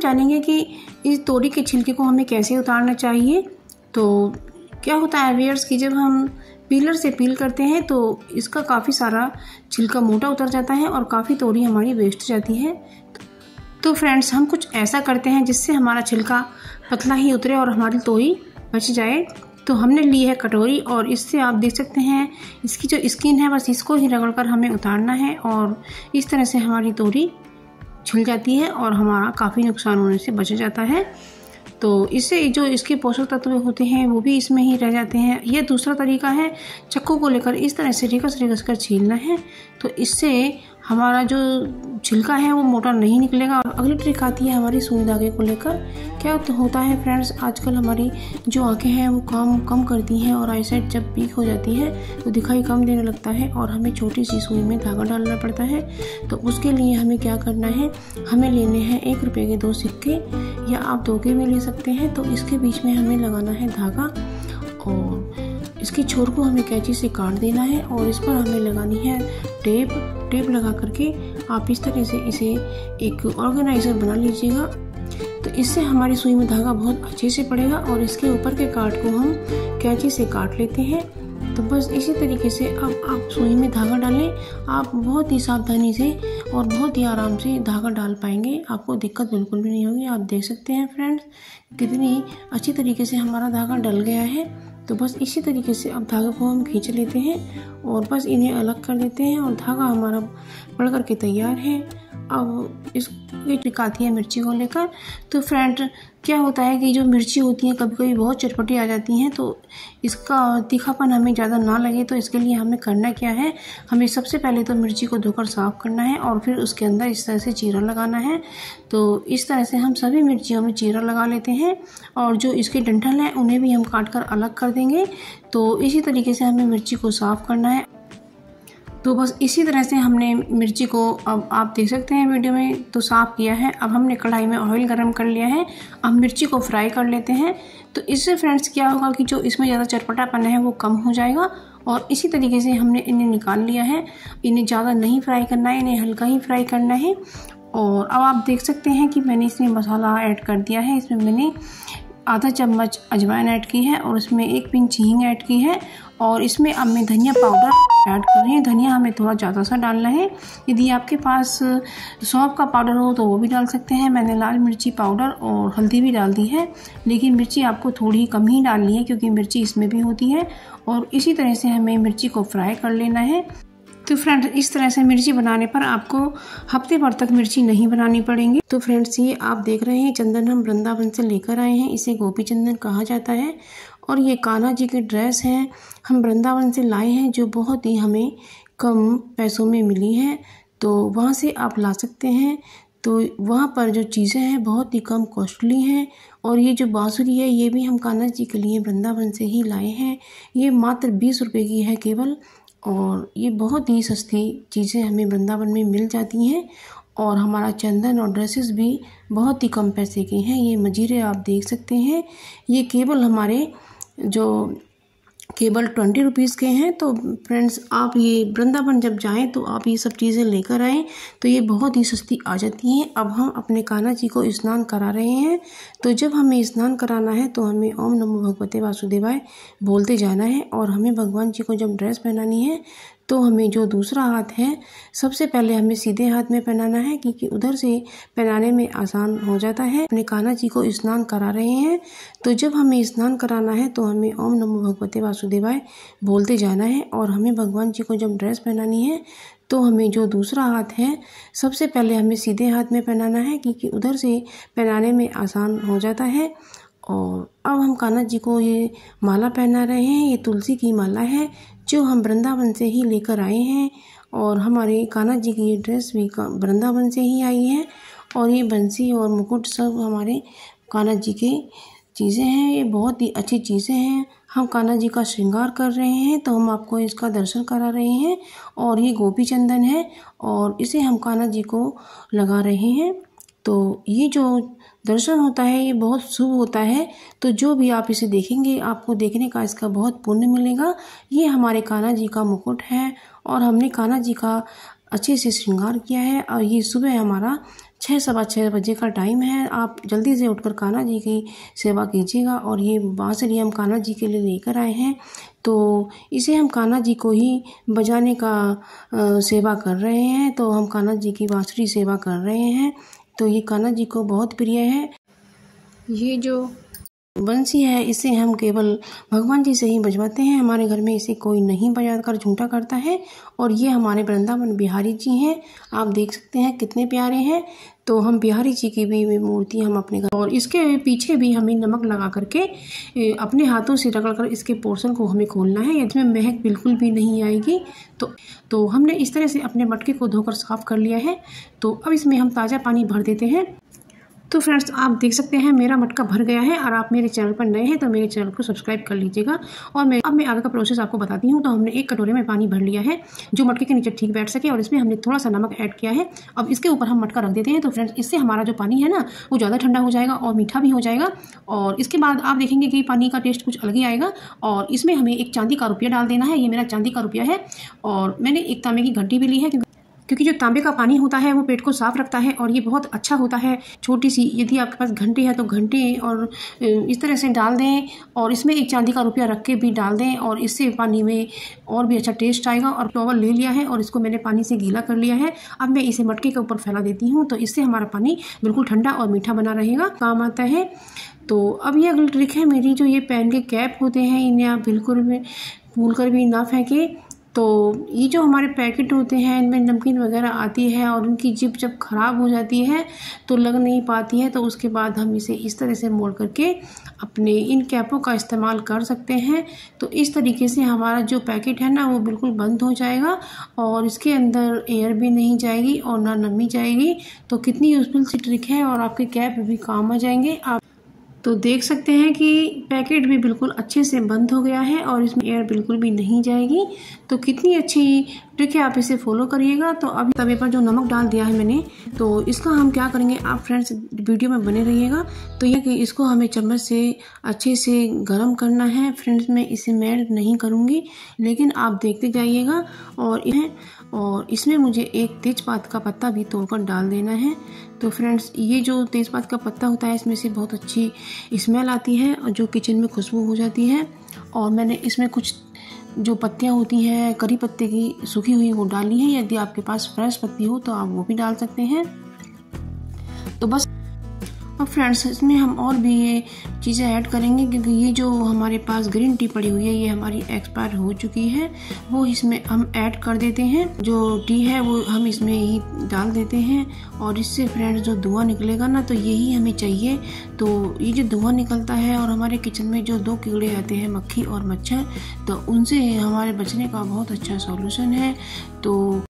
जानेंगे कि इस तोरी के छिलके को हमें कैसे उतारना चाहिए। तो क्या होता है व्यूअर्स कि जब हम पीलर से पील करते हैं तो इसका काफ़ी सारा छिलका मोटा उतर जाता है और काफ़ी तोरी हमारी वेस्ट जाती है। तो फ्रेंड्स, हम कुछ ऐसा करते हैं जिससे हमारा छिलका पतला ही उतरे और हमारी तोरी बच जाए। तो हमने ली है कटोरी और इससे आप देख सकते हैं इसकी जो स्किन है बस इसको ही रगड़कर हमें उतारना है और इस तरह से हमारी तोरी छिल जाती है और हमारा काफ़ी नुकसान होने से बच जाता है। तो इससे जो इसके पोषक तत्व होते हैं वो भी इसमें ही रह जाते हैं। यह दूसरा तरीका है, चक्कू को लेकर इस तरह से रिगस कर छीलना है, तो इससे हमारा जो छिलका है वो मोटा नहीं निकलेगा। और अगली ट्रिक आती है हमारी सुई धागे को लेकर। क्या तो होता है फ्रेंड्स, आजकल हमारी जो आंखें हैं वो काम कम करती हैं और आईसाइट जब वीक हो जाती है तो दिखाई कम देने लगता है और हमें छोटी सी सुई में धागा डालना पड़ता है। तो उसके लिए हमें क्या करना है, हमें लेने हैं 1 रुपये के 2 सिक्के या आप 2 के भी ले सकते हैं। तो इसके बीच में हमें लगाना है धागा और इसकी छोर को हमें कैंची से काट देना है और इस पर हमें लगानी है टेप लगा करके आप इस तरह से इसे एक ऑर्गेनाइजर बना लीजिएगा। तो इससे हमारी सुई में धागा बहुत अच्छे से पड़ेगा और इसके ऊपर के काट को हम कैंची से काट लेते हैं। तो बस इसी तरीके से अब आप सुई में धागा डालें। आप बहुत ही सावधानी से और बहुत ही आराम से धागा डाल पाएंगे, आपको दिक्कत बिल्कुल भी नहीं होगी। आप देख सकते हैं फ्रेंड्स कितनी अच्छी तरीके से हमारा धागा डल गया है। तो बस इसी तरीके से अब धागे को हम खींच लेते हैं और बस इन्हें अलग कर देते हैं और धागा हमारा पड़ करके तैयार है। अब ये ट्रिक आती है मिर्ची को लेकर। तो फ्रेंड, क्या होता है कि जो मिर्ची होती हैं कभी कभी बहुत चटपटी आ जाती हैं, तो इसका तीखापन हमें ज़्यादा ना लगे तो इसके लिए हमें करना क्या है, हमें सबसे पहले तो मिर्ची को धोकर साफ़ करना है और फिर उसके अंदर इस तरह से चीरा लगाना है। तो इस तरह से हम सभी मिर्चियों में चीरा लगा लेते हैं और जो इसके डंठल हैं उन्हें भी हम काट कर अलग कर देंगे। तो इसी तरीके से हमें मिर्ची को साफ़ करना है। तो बस इसी तरह से हमने मिर्ची को, अब आप देख सकते हैं वीडियो में, तो साफ़ किया है। अब हमने कढ़ाई में ऑयल गरम कर लिया है। अब मिर्ची को फ्राई कर लेते हैं। तो इससे फ्रेंड्स क्या होगा कि जो इसमें ज़्यादा चटपटापन है वो कम हो जाएगा और इसी तरीके से हमने इन्हें निकाल लिया है। इन्हें ज़्यादा नहीं फ्राई करना है, इन्हें हल्का ही फ्राई करना है। और अब आप देख सकते हैं कि मैंने इसमें मसाला ऐड कर दिया है। इसमें मैंने आधा चम्मच अजवाइन ऐड की है और उसमें 1 पिंच हींग ऐड की है और इसमें अब मैं धनिया पाउडर ऐड कर रही हूँ। धनिया हमें थोड़ा ज़्यादा सा डालना है। यदि आपके पास सौंफ का पाउडर हो तो वो भी डाल सकते हैं। मैंने लाल मिर्ची पाउडर और हल्दी भी डाल दी है, लेकिन मिर्ची आपको थोड़ी कम ही डालनी है क्योंकि मिर्ची इसमें भी होती है। और इसी तरह से हमें मिर्ची को फ्राई कर लेना है। तो फ्रेंड्स, इस तरह से मिर्ची बनाने पर आपको हफ्ते भर तक मिर्ची नहीं बनानी पड़ेंगी। तो फ्रेंड्स, ये आप देख रहे हैं चंदन हम वृंदावन से लेकर आए हैं। इसे गोपी चंदन कहा जाता है और ये कान्हा जी की ड्रेस है, हम वृंदावन से लाए हैं, जो बहुत ही हमें कम पैसों में मिली है। तो वहाँ से आप ला सकते हैं। तो वहाँ पर जो चीज़ें हैं बहुत ही कम कॉस्टली हैं। और ये जो बांसुरी है ये भी हम कान्हा जी के लिए वृंदावन से ही लाए हैं। ये मात्र 20 रुपये की है केवल और ये बहुत ही सस्ती चीज़ें हमें वृंदावन में मिल जाती हैं। और हमारा चंदन और ड्रेसेस भी बहुत ही कम पैसे के हैं। ये मंजीरे आप देख सकते हैं, ये केवल हमारे केवल 20 रुपीज़ के हैं। तो फ्रेंड्स, आप ये वृंदावन जब जाएं तो आप ये सब चीज़ें लेकर आएँ, तो ये बहुत ही सस्ती आ जाती हैं। अब हम अपने कान्हा जी को स्नान करा रहे हैं। तो जब हमें स्नान कराना है तो हमें ओम नमो भगवते वासुदेवाय बोलते जाना है और हमें भगवान जी को जब ड्रेस पहनानी है तो हमें जो दूसरा हाथ है सबसे पहले हमें सीधे हाथ में पहनाना है, क्योंकि उधर से पहनाने में आसान हो जाता है। अपने कान्हा जी को स्नान करा रहे हैं। तो जब हमें स्नान कराना है तो हमें ओम नमो भगवते वासुदेवाय बोलते जाना है और हमें भगवान जी को जब ड्रेस पहनानी है तो हमें जो दूसरा हाथ है सबसे पहले हमें सीधे हाथ में पहनाना है, क्योंकि उधर से पहनाने में आसान हो जाता है। और अब हम कान्हा जी को ये माला पहना रहे हैं। ये तुलसी की माला है जो हम वृंदावन से ही लेकर आए हैं और हमारे कान्हा जी की ये ड्रेस भी वृंदावन से ही आई है। और ये बंसी और मुकुट सब हमारे कान्हा जी के चीज़ें हैं। ये बहुत ही अच्छी चीज़ें हैं। हम कान्हा जी का श्रृंगार कर रहे हैं तो हम आपको इसका दर्शन करा रहे हैं। और ये गोपी चंदन है और इसे हम कान्हा जी को लगा रहे हैं। तो ये जो दर्शन होता है ये बहुत शुभ होता है। तो जो भी आप इसे देखेंगे आपको देखने का इसका बहुत पुण्य मिलेगा। ये हमारे कान्हा जी का मुकुट है और हमने कान्हा जी का अच्छे से श्रृंगार किया है और ये सुबह हमारा 6 सवा 6 बजे का टाइम है। आप जल्दी से उठकर कान्हा जी की सेवा कीजिएगा। और ये बांसुरी हम कान्हा जी के लिए लेकर आए हैं, तो इसे हम कान्हा जी को ही बजाने का सेवा कर रहे हैं। तो हम कान्हा जी की बांसुरी सेवा कर रहे हैं। तो ये कान्हा जी को बहुत प्रिय है। ये जो बंसी है इसे हम केवल भगवान जी से ही बजवाते हैं। हमारे घर में इसे कोई नहीं बजाकर झूठा करता है। और ये हमारे वृंदावन बिहारी जी हैं। आप देख सकते हैं कितने प्यारे हैं। तो हम बिहारी जी की भी मूर्ति हम अपने घर, और इसके पीछे भी हमें नमक लगा करके अपने हाथों से रगड़कर इसके पोर्शन को हमें खोलना है। इसमें महक बिल्कुल भी नहीं आएगी। तो हमने इस तरह से अपने मटके को धोकर साफ कर लिया है। तो अब इसमें हम ताज़ा पानी भर देते हैं। तो फ्रेंड्स, आप देख सकते हैं मेरा मटका भर गया है। और आप मेरे चैनल पर नए हैं तो मेरे चैनल को सब्सक्राइब कर लीजिएगा। और मैं आगे का प्रोसेस आपको बताती हूँ। तो हमने एक कटोरे में पानी भर लिया है जो मटके के नीचे ठीक बैठ सके, और इसमें हमने थोड़ा सा नमक ऐड किया है। अब इसके ऊपर हम मटका रख देते हैं। तो फ्रेंड्स, इससे हमारा जो पानी है ना वो ज़्यादा ठंडा हो जाएगा और मीठा भी हो जाएगा। और इसके बाद आप देखेंगे कि पानी का टेस्ट कुछ अलग ही आएगा। और इसमें हमें एक चांदी का रुपया डाल देना है। ये मेरा चांदी का रुपया है। और मैंने एक तांबे की घंटी भी ली है, क्योंकि जो तांबे का पानी होता है वो पेट को साफ रखता है और ये बहुत अच्छा होता है। छोटी सी यदि आपके पास घंटी है तो घंटी और इस तरह से डाल दें, और इसमें एक चांदी का रुपया रख के भी डाल दें, और इससे पानी में और भी अच्छा टेस्ट आएगा। और टॉवल ले लिया है और इसको मैंने पानी से गीला कर लिया है। अब मैं इसे मटके के ऊपर फैला देती हूँ। तो इससे हमारा पानी बिल्कुल ठंडा और मीठा बना रहेगा, काम आता है। तो अब ये अगली ट्रिक है मेरी, जो ये पेन के कैप होते हैं इन्हें आप बिल्कुल भी भूल कर भी ना फेंकें। तो ये जो हमारे पैकेट होते हैं इनमें नमकीन वगैरह आती है और उनकी जिप जब ख़राब हो जाती है तो लग नहीं पाती है। तो उसके बाद हम इसे इस तरह से मोड़ करके अपने इन कैपों का इस्तेमाल कर सकते हैं। तो इस तरीके से हमारा जो पैकेट है ना वो बिल्कुल बंद हो जाएगा और इसके अंदर एयर भी नहीं जाएगी और ना नमी जाएगी। तो कितनी यूज़फुल सी ट्रिक है और आपके कैप भी काम आ जाएंगे। आप तो देख सकते हैं कि पैकेट भी बिल्कुल अच्छे से बंद हो गया है और इसमें एयर बिल्कुल भी नहीं जाएगी। तो कितनी अच्छी ट्रिक है, आप इसे फॉलो करिएगा। तो अभी तवे पर जो नमक डाल दिया है मैंने, तो इसका हम क्या करेंगे, आप फ्रेंड्स वीडियो में बने रहिएगा। तो यह कि इसको हमें चम्मच से अच्छे से गर्म करना है। फ्रेंड्स, मैं इसे मेल्ट नहीं करूँगी, लेकिन आप देखते जाइएगा। और इसमें मुझे एक तेज़पात का पत्ता भी तोड़कर डाल देना है। तो फ्रेंड्स, ये जो तेज़पात का पत्ता होता है इसमें से बहुत अच्छी स्मेल आती है और जो किचन में खुशबू हो जाती है। और मैंने इसमें कुछ जो पत्तियां होती हैं करी पत्ते की सूखी हुई वो डाली है। यदि आपके पास फ्रेश पत्ती हो तो आप वो भी डाल सकते हैं। तो बस अब फ्रेंड्स, इसमें हम और भी ये चीज़ें ऐड करेंगे, क्योंकि ये जो हमारे पास ग्रीन टी पड़ी हुई है ये हमारी एक्सपायर हो चुकी है, वो इसमें हम ऐड कर देते हैं। जो टी है वो हम इसमें ही डाल देते हैं और इससे फ्रेंड्स जो धुआं निकलेगा ना, तो यही हमें चाहिए। तो ये जो धुआं निकलता है और हमारे किचन में जो 2 कीड़े आते हैं, मक्खी और मच्छर, तो उनसे हमारे बचने का बहुत अच्छा सॉल्यूशन है। तो